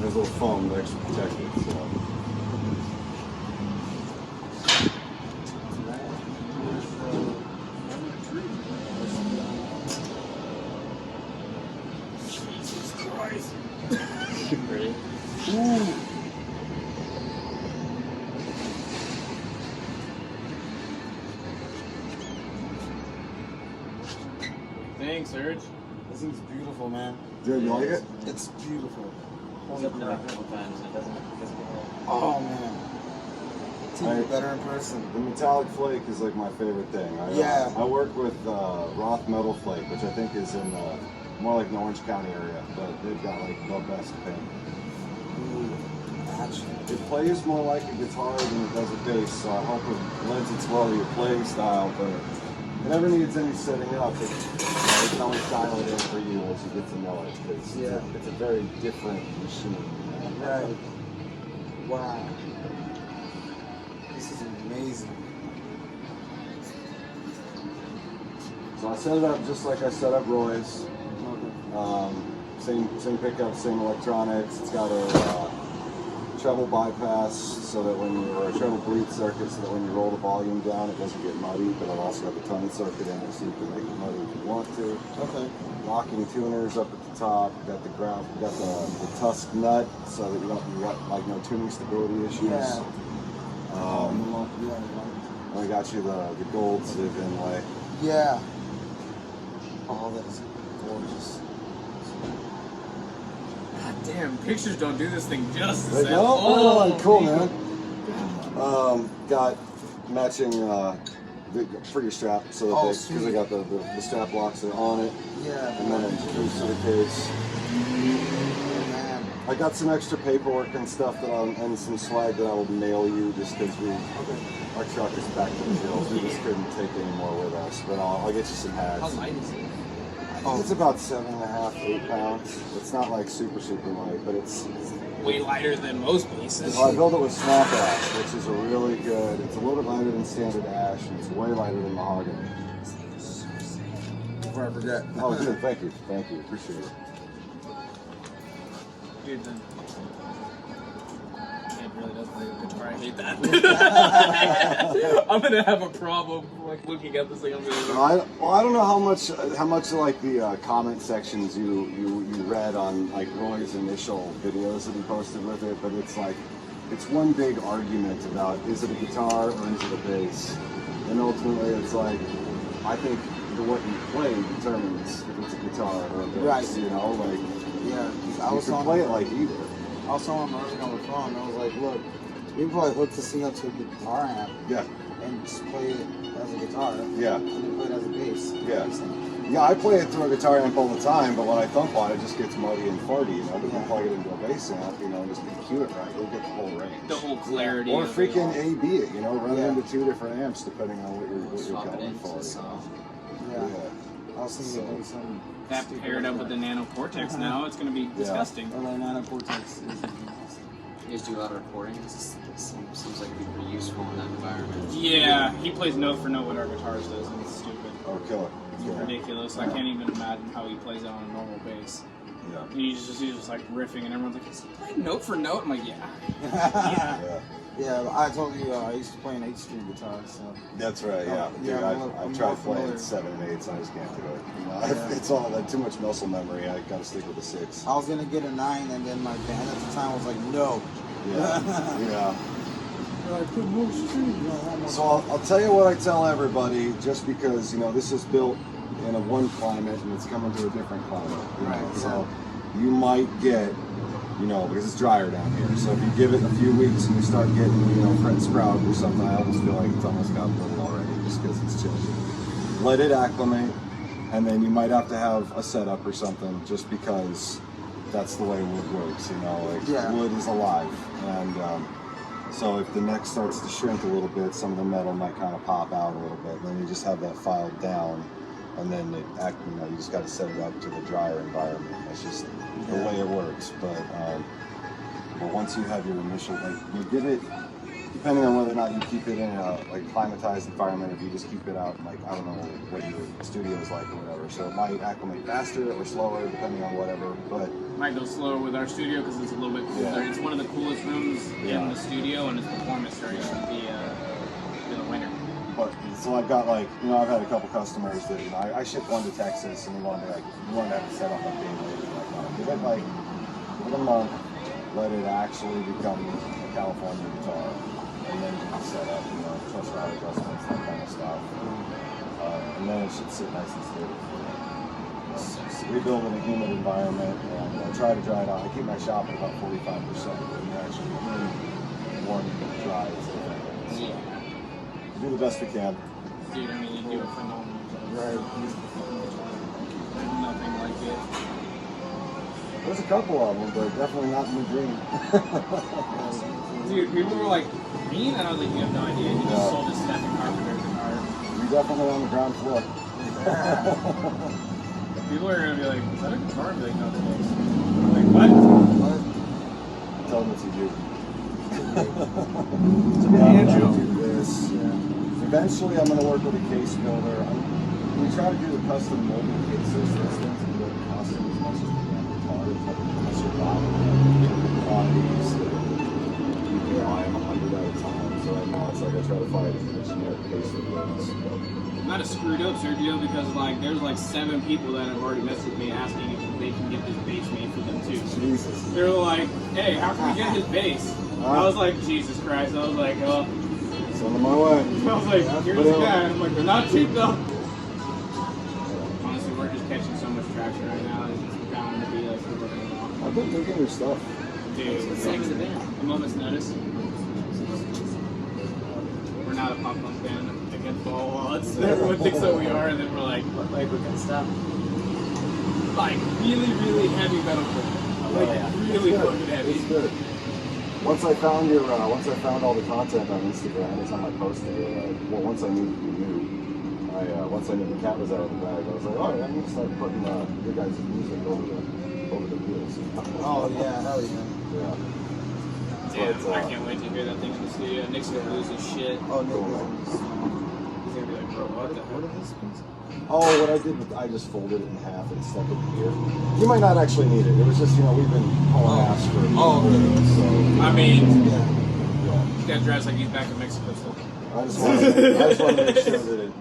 There's a little foam to actually protect it. So. Jesus Christ. Ready? Ooh. Thanks, Serge. This thing's beautiful, man. Dude, you like it? It's beautiful. Except for a couple times it doesn't get Oh man. It's even better in person. The metallic flake is like my favorite thing. I work with Roth Metal Flake, which I think is in more like the Orange County area, but they've got like the best paint. Ooh, action. It plays more like a guitar than it does a bass, so I hope it lends its well to your playing style, but it never needs any setting up. You can always dial it in for you as you get to know it, because it's a very different machine. Right. Wow. This is amazing. So I set it up just like I set up Roy's. Same pickup, same electronics. It's got a treble bypass, so that when you're a treble bleed circuit, so that when you roll the volume down, it doesn't get muddy. But I've also got the tone circuit in there, so you can make it muddy if you want to. Okay. Locking tuners up at the top. Got the ground. Got the tusk nut, so that you don't like no tuning stability issues. Yeah. I got you the gold ZIV inlay. Yeah. Oh, that is gorgeous. God damn, pictures don't do this thing justice. They don't? Oh, cool, man. Got matching for your strap, so that because I got the strap locks that are on it. Yeah. And then it goes to the case. Man. I got some extra paperwork and stuff and some swag that I will mail you, just because our truck is back to the hills. We just couldn't take any more with us, but I'll get you some hats. How light is it? It's about 7.5, 8 pounds. It's not like super light, but it's Way lighter than most bases. I built it with swamp ash, which is a really good. It's a little bit lighter than standard ash, and it's way lighter than mahogany. Before I forget. Oh, dude, thank you, appreciate it. Dude, then it really does play the guitar. I hate that. I'm gonna have a problem like looking at this thing. I'm gonna. I don't know how much like the comment sections you read on like Roy's initial videos that he posted with it, but it's like it's one big argument about is it a guitar or is it a bass, and ultimately it's like I think what you play determines if it's a guitar or a bass. Right. You know, like I was you can play it like either. I was telling him earlier on the phone, and I was like, look, you can probably hook this thing up to a guitar amp. Yeah. And just play it as a guitar. Yeah. And then play it as a bass. Yeah. Yeah, I play it through a guitar amp all the time, but when I thump on it, it just gets muddy and farty, you know. But if you plug it into a bass amp, you know, just EQ it right, you'll get the whole range. The whole clarity. Or of freaking it all. AB it, you know, run it into 2 different amps depending on what you're swap it going into for. some. Yeah. I was thinking of doing some. That paired up with the Nano Cortex now, it's gonna be disgusting. Or like Nano Cortex. You guys do a lot of recording. This seems like it'd be pretty useful in that environment. Yeah, he plays note for note what our guitars does, and it's stupid. Oh, killer. It's ridiculous. I can't even imagine how he plays it on a normal bass. Yeah. He's just like riffing, and everyone's like, "Is he playing note for note?" I'm like, "Yeah." Yeah. Yeah, I told you I used to play an 8-string guitar, so. That's right, yeah. Yeah, Dude, I've tried playing familiar. 7 and 8s, I just can't do it. You know, it's all like too much muscle memory. I gotta stick with the 6. I was gonna get a 9, and then my band at the time was like, no. Yeah. Yeah. I put more string. So I'll tell you what I tell everybody, just because, you know, this is built in a one climate and it's coming to a different climate. You know? Right. So you might get, you know, because it's drier down here. So if you give it a few weeks and you start getting, you know, Fred Sprout or something, I almost feel like it's almost got little already just because it's chilly. Let it acclimate, and then you might have to have a setup or something just because that's the way wood works, you know, like wood is alive. And so if the neck starts to shrink a little bit, some of the metal might kind of pop out a little bit, and then you just have that filed down, and then you know, you just got to set it up to the drier environment. That's just the way it works. But once you have your initial, like, you give it depending on whether or not you keep it in a like climatized environment, if you just keep it out in, like, I don't know what your studio is like or whatever. So it might acclimate faster or slower depending on whatever. But Might go slower with our studio because it's a little bit cooler. Yeah. It's one of the coolest rooms Yeah. in the studio, and its performance during the winter. But so I've got, like, you know, I've had a couple customers that, you know, I shipped one to Texas and they wanted to, like, you wanted to have it set up on day later. Like, give it like give it a month, let it actually become a California guitar, and then you can set up, you know, trust route adjustments, that kind of stuff. And then it should sit nice and stable for you. Rebuild in a humid environment and try to dry it out. I keep my shop at about 45%, but you actually warm dry is different. Yeah. Do the best we can. Dude, I mean, you do a phenomenal job. Right. There's nothing like it. There's a couple of them, but definitely not in the dream. Dude, people were like, mean? And I was like, you have no idea. He just Yeah. sold his Stephen Carpenter guitar. You're definitely on the ground floor. People are going to be like, is that a guitar? I'd be like, no, it's close. I'm like, what? Tell them it's a you. Andrew. Do this. Eventually, I'm going to work with a case builder. We try to do the custom molded cases. Those things that don't cost them as much as the damn guitars. Unless you're buying quantities that you can buy them 100 at a time. So right now, it's like I try to find a generic case that works. Not a screwed up, Sergio, because like there's like 7 people that have already messaged me asking if they can get this bass made for them too. Jesus. They're like, hey, how can we get his bass? I was like, Jesus Christ. I was like, oh. Send them my way. I was like, here's the guy. I'm like, they're not cheap though. Honestly, we're just catching so much traction right now. It's just bound to be like super long. I've been thinking your stuff. Dude, What's next to there? a moment's notice. We're not a pop punk band against all odds. Everyone thinks that we are, and then we're like Like we're gonna stop. like really, really heavy metalcore. Like really It's good. fucking heavy. It's good. Once I found all the content on Instagram, anytime I posted it, once I knew you knew, once I knew the cat was out of the bag, I was like, oh yeah, I'm gonna start putting your guys' music over the wheels. Oh yeah, hell yeah. Yeah. Dude, But, I can't wait to hear that thing in the studio. Nick's gonna lose his shit. Oh no. He's gonna be like, bro, what the What heck? are these things? Oh, what I did was I just folded it in half and stuck it here. You might not actually need it. It was just, you know, we've been hauling ass for so. I mean, Yeah. he's got dressed like he's back in Mexico still. I just want to make sure that it